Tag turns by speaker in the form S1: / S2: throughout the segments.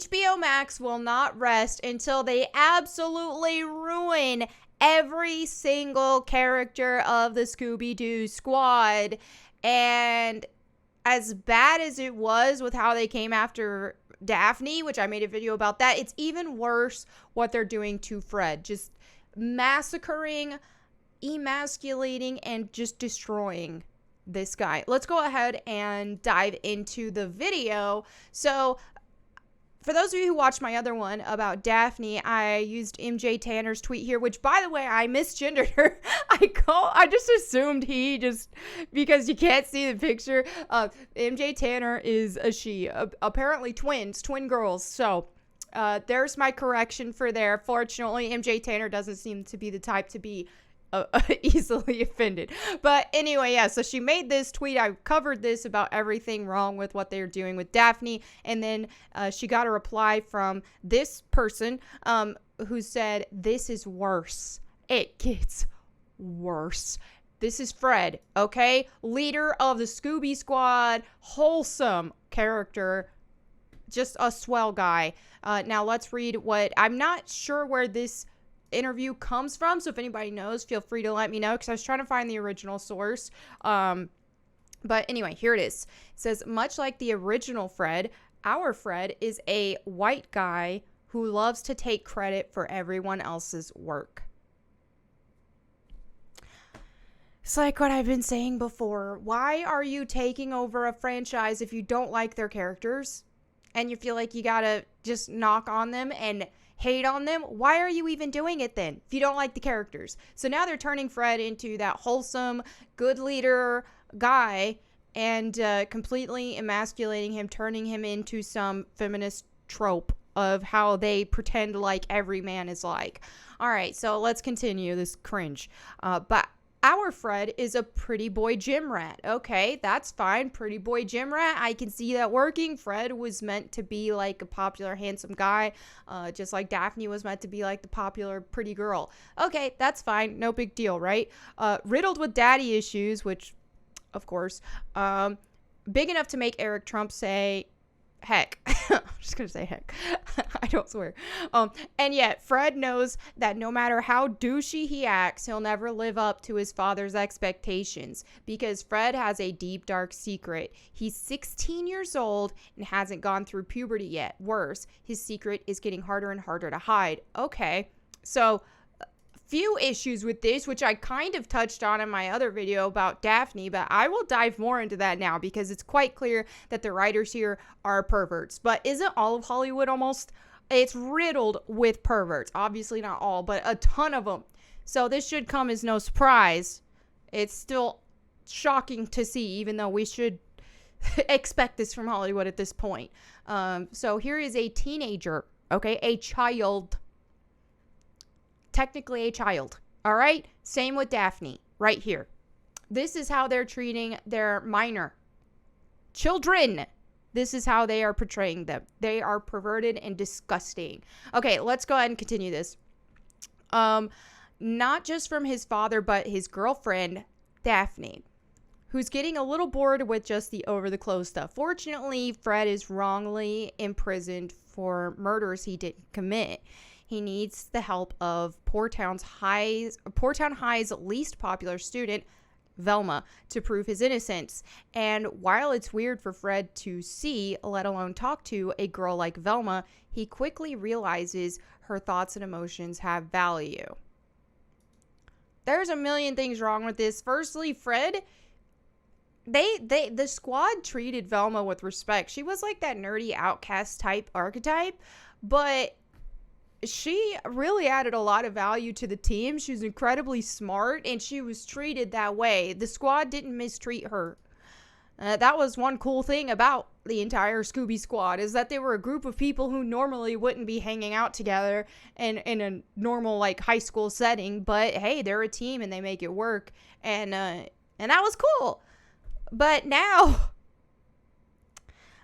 S1: HBO Max will not rest until they absolutely ruin every single character of the Scooby-Doo squad. And as bad as it was with how they came after Daphne, which I made a video about that, it's even worse what they're doing to Fred. Just massacring, emasculating, and just destroying this guy. Let's go ahead and dive into the video. So for those of you who watched my other one about Daphne, I used MJ Tanner's tweet here, which, by the way, I misgendered her. I just assumed he, just because you can't see the picture. MJ Tanner is a she. Apparently twin girls. So there's my correction for there. Fortunately, MJ Tanner doesn't seem to be the type to be easily offended. But anyway, yeah, so she made this tweet. I covered this about everything wrong with what they're doing with Daphne, and then she got a reply from this person who said, "This is worse. It gets worse. This is Fred, okay? Leader of the Scooby Squad, wholesome character, just a swell guy." Now let's read what, I'm not sure where this interview comes from, so if anybody knows, feel free to let me know, because I was trying to find the original source. But anyway, here it is. It says, "Much like the original Fred, our Fred is a white guy who loves to take credit for everyone else's work." It's like what I've been saying before. Why are you taking over a franchise if you don't like their characters and you feel like you gotta just knock on them and hate on them? Why are you even doing it then if you don't like the characters? So now they're turning Fred into that wholesome, good leader guy and completely emasculating him, turning him into some feminist trope of how they pretend like every man is like. All right, so let's continue this cringe. But our Fred is a pretty boy gym rat. Okay, that's fine. Pretty boy gym rat. I can see that working. Fred was meant to be like a popular, handsome guy, just like Daphne was meant to be like the popular, pretty girl. Okay, that's fine. No big deal, right? Riddled with daddy issues, which, of course, big enough to make Eric Trump say, heck. I'm just gonna say heck. I don't swear. And yet Fred knows that no matter how douchey he acts, he'll never live up to his father's expectations, because Fred has a deep, dark secret. He's 16 years old and hasn't gone through puberty yet. Worse, his secret is getting harder and harder to hide. Okay, so few issues with this, which I kind of touched on in my other video about Daphne, but I will dive more into that now, because it's quite clear that the writers here are perverts. But isn't all of Hollywood almost? It's riddled with perverts. Obviously not all, but a ton of them. So this should come as no surprise. It's still shocking to see, even though we should expect this from Hollywood at this point. So here is a teenager, okay, a child. Technically a child. All right. Same with Daphne right here. This is how they're treating their minor children. This is how they are portraying them. They are perverted and disgusting. Okay, let's go ahead and continue this. Not just from his father, but his girlfriend, Daphne, who's getting a little bored with just the over-the-clothes stuff. Fortunately, Fred is wrongly imprisoned for murders he didn't commit. He needs the help of Poor Town High's least popular student, Velma, to prove his innocence. And while it's weird for Fred to see, let alone talk to, a girl like Velma, he quickly realizes her thoughts and emotions have value. There's a million things wrong with this. Firstly, Fred, the squad treated Velma with respect. She was like that nerdy outcast type archetype, but she really added a lot of value to the team. She was incredibly smart, and she was treated that way. The squad didn't mistreat her. That was one cool thing about the entire Scooby Squad, is that they were a group of people who normally wouldn't be hanging out together in a normal like high school setting. But hey, they're a team and they make it work, and that was cool. But now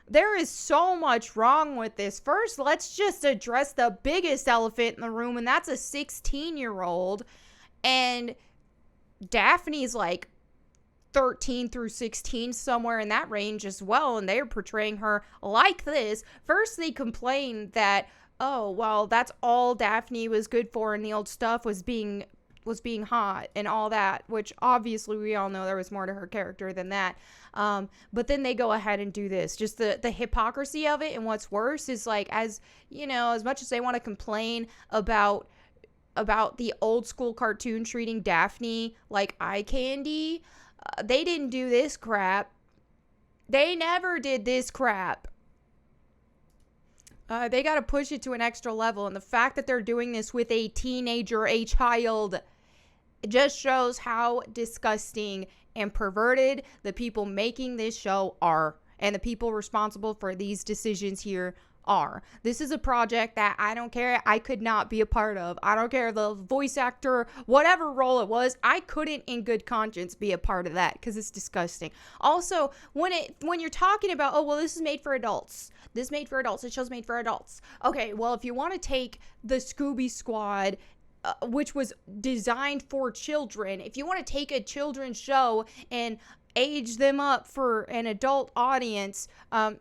S1: there is so much wrong with this. First, let's just address the biggest elephant in the room, and that's a 16-year-old. And Daphne's like 13 through 16, somewhere in that range as well, and they're portraying her like this. First, they complain that, oh, well, that's all Daphne was good for in the old stuff was being hot and all that, which obviously we all know there was more to her character than that. But then they go ahead and do this. Just the hypocrisy of it, and what's worse is, like, as you know, as much as they want to complain about the old school cartoon treating Daphne like eye candy, they didn't do this crap. They never did this crap. They got to push it to an extra level. And the fact that they're doing this with a teenager, a child, it just shows how disgusting and perverted the people making this show are. And the people responsible for these decisions here are. This is a project that I don't care, I could not be a part of. I don't care the voice actor, whatever role it was, I couldn't in good conscience be a part of that because it's disgusting. Also, when you're talking about, oh, well, this is made for adults. This made for adults. This show's made for adults. Okay, well, if you want to take the Scooby Squad, which was designed for children, if you want to take a children's show and age them up for an adult audience,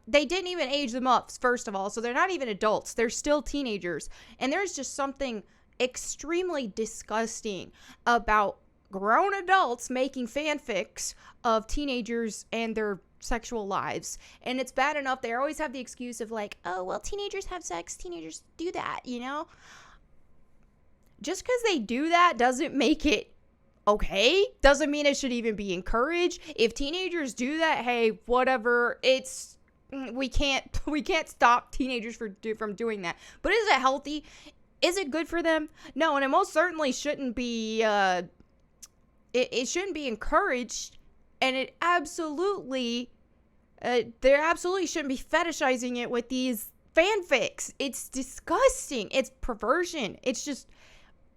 S1: they didn't even age them up, first of all, so they're not even adults, they're still teenagers. And there's just something extremely disgusting about grown adults making fanfics of teenagers and their sexual lives. And it's bad enough they always have the excuse of, like, oh, well, teenagers have sex, teenagers do that, you know. Just because they do that doesn't make it okay. Doesn't mean it should even be encouraged. If teenagers do that, hey, whatever. We can't stop teenagers from doing that. But is it healthy? Is it good for them? No, and it most certainly shouldn't be. It shouldn't be encouraged, and it absolutely, they absolutely shouldn't be fetishizing it with these fanfics. It's disgusting. It's perversion. It's just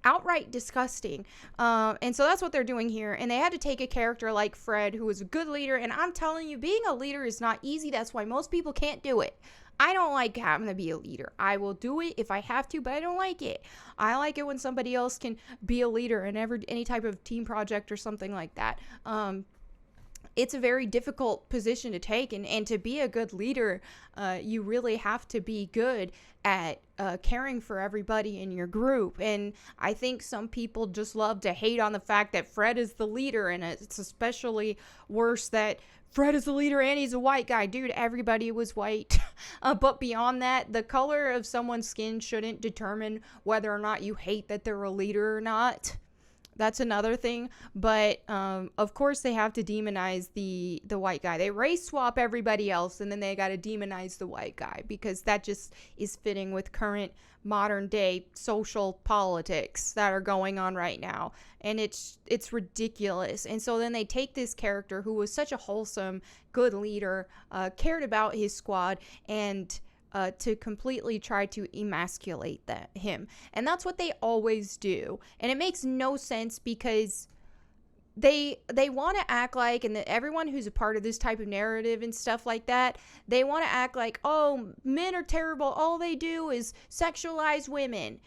S1: outright disgusting. And so that's what they're doing here. And they had to take a character like Fred, who was a good leader. And I'm telling you, being a leader is not easy. That's why most people can't do it. I don't like having to be a leader. I will do it if I have to, but I don't like it. I like it when somebody else can be a leader in any type of team project or something like that. It's a very difficult position to take, and to be a good leader, you really have to be good at caring for everybody in your group. And I think some people just love to hate on the fact that Fred is the leader, and it's especially worse that Fred is the leader and he's a white guy. Dude, everybody was white. But beyond that, the color of someone's skin shouldn't determine whether or not you hate that they're a leader or not. That's another thing. But of course they have to demonize the white guy. They race swap everybody else, and then they got to demonize the white guy, because that just is fitting with current modern day social politics that are going on right now. And it's ridiculous. And so then they take this character who was such a wholesome, good leader, cared about his squad, and to completely try to emasculate him. And that's what they always do. And it makes no sense, because they want to act like, and everyone who's a part of this type of narrative and stuff like that, they want to act like, oh, men are terrible, all they do is sexualize women,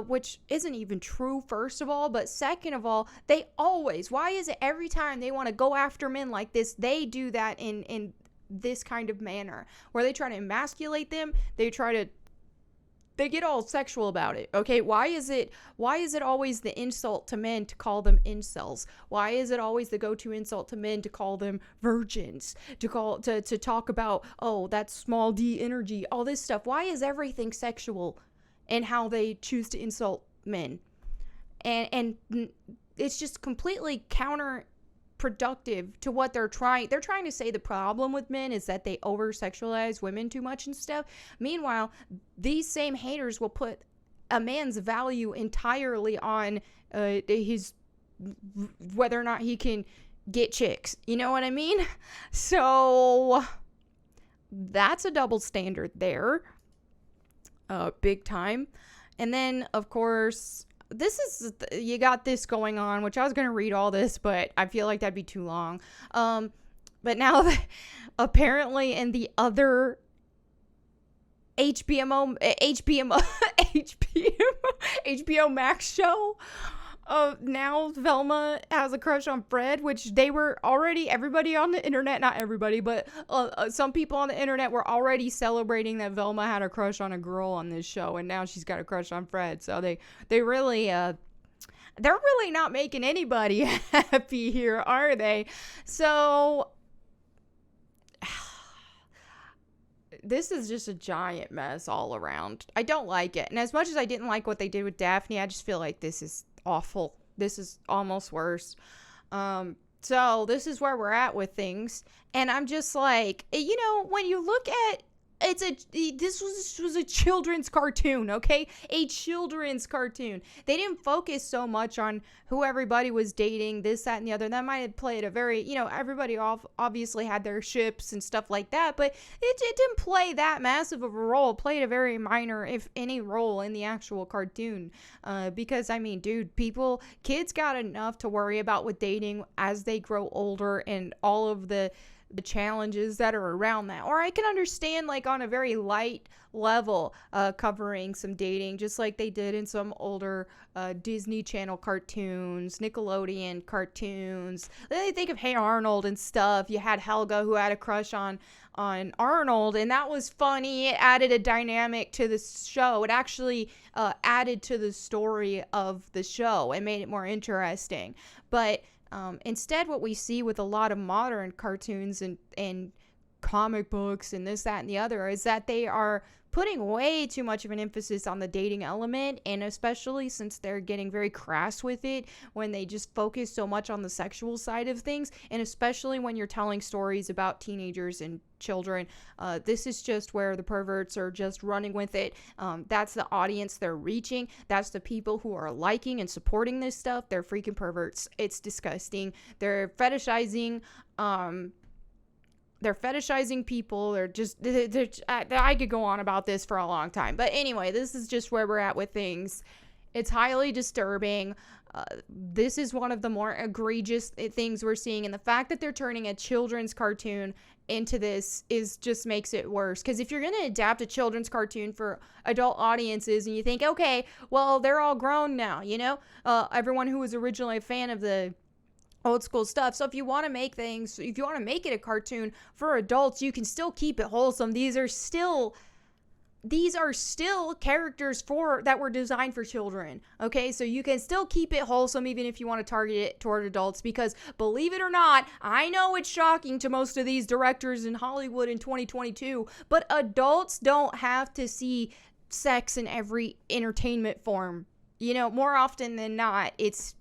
S1: which isn't even true, first of all. But second of all, they always, why is it every time they want to go after men like this, they do that in this kind of manner, where they try to emasculate them, they get all sexual about it. Okay, why is it always the insult to men to call them incels? Why is it always the go-to insult to men to call them virgins, to talk about, oh, that's small d energy, all this stuff? Why is everything sexual in how they choose to insult men? And it's just completely counterproductive to what they're trying to say. The problem with men is that they over sexualize women too much and stuff. Meanwhile, these same haters will put a man's value entirely on his whether or not he can get chicks. You know what I mean? So that's a double standard there, big time. And then of course, you got this going on, which I was going to read all this, but I feel like that'd be too long. But now apparently in the other HBO Max show, now Velma has a crush on Fred, which they were already, everybody on the internet, not everybody, but some people on the internet were already celebrating that Velma had a crush on a girl on this show, and now she's got a crush on Fred. So they really, they're really not making anybody happy here, are they? So this is just a giant mess all around. I don't like it. And as much as I didn't like what they did with Daphne, I just feel like this is awful. This is almost worse. So this is where we're at with things. And I'm just like, you know, when you look at, this was a children's cartoon, okay? A children's cartoon. They didn't focus so much on who everybody was dating, this, that, and the other. That might have played a very, you know, everybody obviously had their ships and stuff like that, but it didn't play that massive of a role. It played a very minor, if any, role in the actual cartoon. Because, I mean, dude, kids got enough to worry about with dating as they grow older and all of the challenges that are around that. Or I can understand, like, on a very light level, covering some dating, just like they did in some older Disney Channel cartoons, Nickelodeon cartoons. They think of Hey Arnold and stuff. You had Helga, who had a crush on Arnold, and that was funny. It added a dynamic to the show. It actually added to the story of the show and made it more interesting. But instead, what we see with a lot of modern cartoons and comic books and this, that, and the other is that they are putting way too much of an emphasis on the dating element, and especially since they're getting very crass with it when they just focus so much on the sexual side of things, and especially when you're telling stories about teenagers and children. This is just where the perverts are just running with it. That's the audience they're reaching. That's the people who are liking and supporting this stuff. They're freaking perverts. It's disgusting. They're fetishizing people. I could go on about this for a long time. But anyway, this is just where we're at with things. It's highly disturbing. This is one of the more egregious things we're seeing. And the fact that they're turning a children's cartoon into this just makes it worse. Because if you're going to adapt a children's cartoon for adult audiences and you think, okay, well, they're all grown now, you know? Everyone who was originally a fan of the old school stuff. So if you want to make it a cartoon for adults, you can still keep it wholesome. These are still characters that were designed for children. Okay, so you can still keep it wholesome even if you want to target it toward adults, because believe it or not, I know it's shocking to most of these directors in Hollywood in 2022, but adults don't have to see sex in every entertainment form. You know, more often than not, it's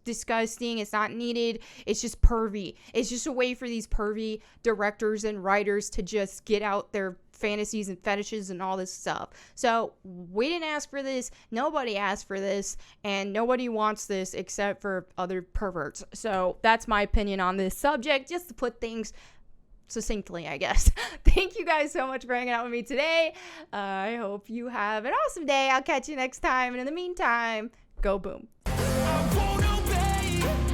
S1: disgusting. It's not needed. It's just pervy. It's just a way for these pervy directors and writers to just get out their fantasies and fetishes and all this stuff. So we didn't ask for this. Nobody asked for this, and nobody wants this except for other perverts. So that's my opinion on this subject, just to put things succinctly, I guess. Thank you guys so much for hanging out with me today. I hope you have an awesome day. I'll catch you next time, and in the meantime, go boom. I wanna be